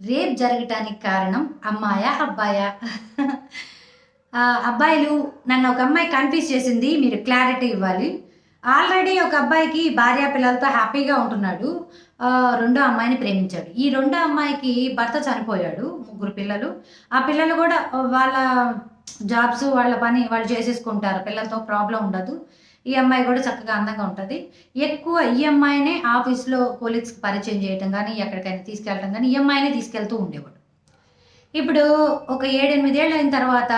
Rape జరగటానికి కారణం అమ్మాయా? అబ్బాయా? అబ్బాయిలు నన్ను ఒక అమ్మాయి కన్‌ఫ్యూజ్ చేసింది. మీరు క్లారిటీ ఇవ్వాలి. ఆల్రెడీ ఒక అబ్బాయికి భార్య, పిల్లలతో హ్యాపీగా ఉంటున్నాడు. రెండో అమ్మాయిని ప్రేమించాడు. ఈ రెండో అమ్మాయికి భర్త చనిపోయాడు. ముగ్గురు పిల్లలు. ఆ పిల్లలు గూడా వాళ్ళ జాబ్స్, వాళ్ళ పని వాళ్ళు చేసేసుకుంటారు. పిల్లలతో ప్రాబ్లమ్ ఉండదు. ఈ అమ్మాయి గూడా చక్కగా అందంగా ఉంటది. ఎక్కువ ఈ అమ్మాయినే ఆఫీస్‌లో కొలీగ్స్‌కి పరిచయం చేయటం గానీ, ఎక్కడికైనా తీసుకెళ్ళటం గానీ, ఈ అమ్మాయినే తీసుకెళ్తూ ఉండేవాడు. ఇప్పుడు ఒక 7, 8 ఏళ్లయిన తర్వాత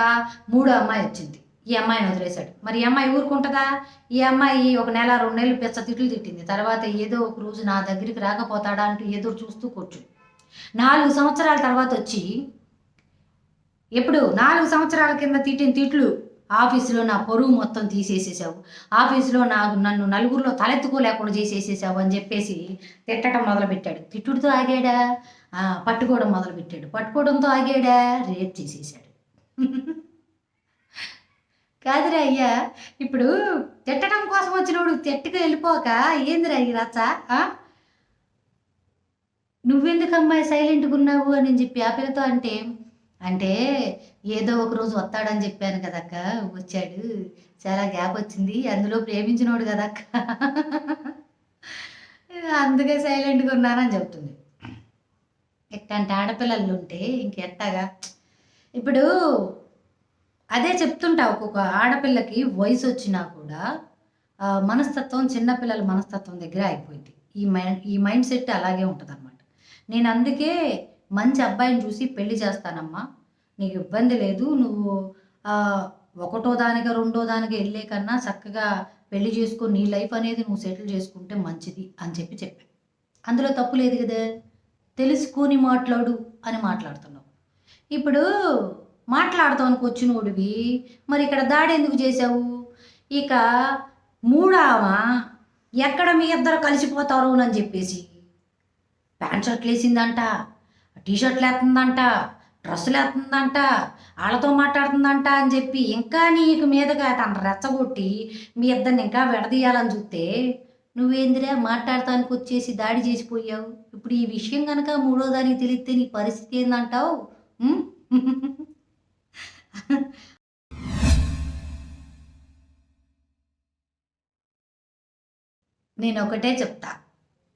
మూడో అమ్మాయొచ్చింది. ఈ అమ్మాయిని వదిలేసాడు. మరి ఈ అమ్మాయి ఊరుకుంటదా? ఈ అమ్మాయి ఒక నెల, 2 నెలలు పిచ్చ తిట్లు తిట్టింది. తర్వాత ఏదో ఒక రోజు నా దగ్గరికి రాకపోతాడా అంటూ ఎదురు చూస్తూ కూర్చుంది. 4 సంవత్సరాల తర్వాతొచ్చి ఎప్పుడు 4 సంవత్సరాల కింద తిట్టిన తిట్లు, ఆఫీస్‌లో నా పరువు మొత్తం తీసేసేసావు. ఆఫీస్‌లో నన్ను నలుగురిలో తలెత్తుకోలేకుండా చేసేసేసావు అని జెప్పేసి తిట్టటం మొదలుపెట్టాడు. తిట్టుడుతో ఆగాడా? పట్టుకోవడం మొదలుపెట్టాడు. పట్టుకోవడంతో ఆగాడా? రేప్ చేసేసాడు. కాదురా అయ్యా! ఇప్పుడు తిట్టడం కోసం వచ్చినోడు తిట్టక ఎళ్ళిపోక ఏందిరా ఈ రచ్చ? ఆ! "నువ్వెందుకమ్మా సైలెంట్‌గున్నావు" అని చెప్పి ఆ పిల్లతో అంటే, అంటే "ఏదో ఒక రోజు వత్తాడని చెప్పాను కదక్క! వచ్చాడు. చాలా గ్యాపొచ్చింది. అందులో ప్రేమించినోడు గదక్క. అందుకే సైలెంట్‌గున్నానని" చెప్తుంది. ఇట్టాంటి ఆడపిల్లలుంటే ఇంకెట్టాగా? ఇప్పుడు అదే చెప్తుంటా ఒక్కొక్క ఆడపిల్లకి వయసొచ్చినా కూడా మనస్తత్వం చిన్న పిల్లల మనస్తత్వం దగ్గరే ఆగిపోయిద్ది. ఈ మైండ్ సెట్ అలాగే ఉంటదనమాట. నేనందుకే మంచి అబ్బాయిని చూసి పెళ్లి చేస్తానమ్మా. నీకు ఇబ్బంది లేదు. నువ్వు ఆహ్, ఒకటో దానిగా, రెండో దానిగా ఎళ్ళే కన్నా చక్కగా పెళ్లి చేసుకో. నీ లైఫ్ అనేది నువ్వు సెటిల్ చేసుకుంటే మంచిది అని చెప్పా. అందులో తప్పు లేదు గదా! తెలుసుకొని మాట్లాడు అని మాట్లాడుతున్నావు. ఇప్పుడు మాట్లాడతానికి వచ్చినోడివి, మరిక్కడ దాడెందుకు చేశావు? ఇక మూడామ ఎక్కడ మీ ఇద్దరు కలిసిపోతారోనని జెప్పేసి, ప్యాంట్ షర్ట్‌లేసిందంట, టీ షర్ట్‌లేత్తందంట, డ్రెస్సులేత్తందంట, ఆళ్ళతో మాట్లాడుతుందంట అని జెప్పి, ఇంకా నీకు మీదగా తను రెచ్చగొట్టి, మీ ఇద్దరిని ఇంకా విడదీయాలని జూత్తే, నువ్వేందిరా మాట్లాడతానికొచ్చేసి దాడి జేసిపోయావు. ఇప్పుడు ఈ విషయం గనక మూడో దానికి తెలిస్తే నీ పరిస్థితి ఏందంటావు? హ్మ్. నేనొకటే చెప్తా.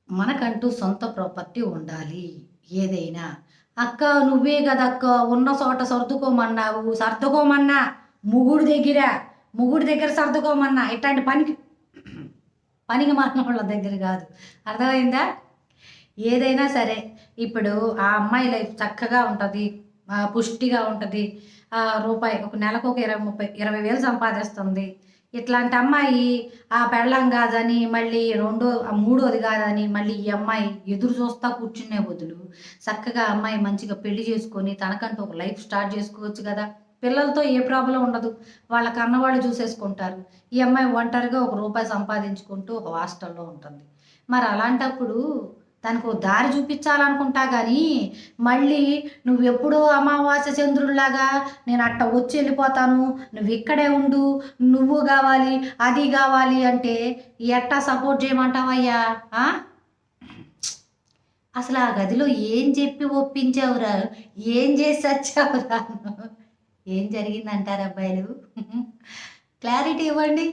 మనకంటూ సొంత ప్రాపర్టీ ఉండాలి. ఏదైనా. "అక్క నువ్వే గదక్కా ఉన్న చోట సర్దుకోమన్నావు. సర్దుకోమన్నా. మొగుడు దగ్గర సర్దుకోమన్నా." ఇట్లాంటి పనికి మాలినోళ్ళ దగ్గర గాదు. అర్థమైందా? ఏదైనా సరే, ఇప్పుడు ఆ అమ్మాయి లైఫ్ చక్కగా ఉంటది. పుష్టిగా ఉంటది. రూపాయి ఒక నెలకు ఒక 20, 30, 20,000 సంపాదిస్తుంది. ఇట్లాంటి అమ్మాయి పెళ్ళాం గాదని, మళ్ళీ మూడోది గాదని, మళ్ళీ ఈ అమ్మాయి ఎదురు చూస్తా కూర్చునే బదులు, చక్కగా అమ్మాయి మంచిగా పెళ్లి చేసుకొని, తనకంటూ ఒక లైఫ్ స్టార్ట్ జేసుకోవచ్చు గదా! పిల్లలతో ఏ ప్రాబ్లమ్ ఉండదు. వాళ్ళ కన్నవాళ్ళు చూసేసుకుంటారు. ఈ అమ్మాయి ఒంటరిగా ఒక రూపాయి సంపాదించుకుంటూ ఒక హాస్టల్‌లో ఉంటుంది. మరి అలాంటప్పుడు దానికో దారి చూపించాలనుకుంటా గానీ, మళ్ళీ నువ్వెప్పుడో అమావాస్య చంద్రుడిలాగా నేనట్ట వచ్చెళ్ళిపోతాను, నువ్విక్కడే ఉండు, నువ్వు గావాలి, అది గావాలి అంటే ఎట్టా సపోర్ట్ జేయమంటావయ్యా? ఆ! అసలా గదిలో ఏం జెప్పి ఒప్పించావురా? ఏం జేసి సచ్చావురా నువ్వు? ఏం జరిగిందంటారు అబ్బాయిలు? క్లారిటీ ఇవ్వండి.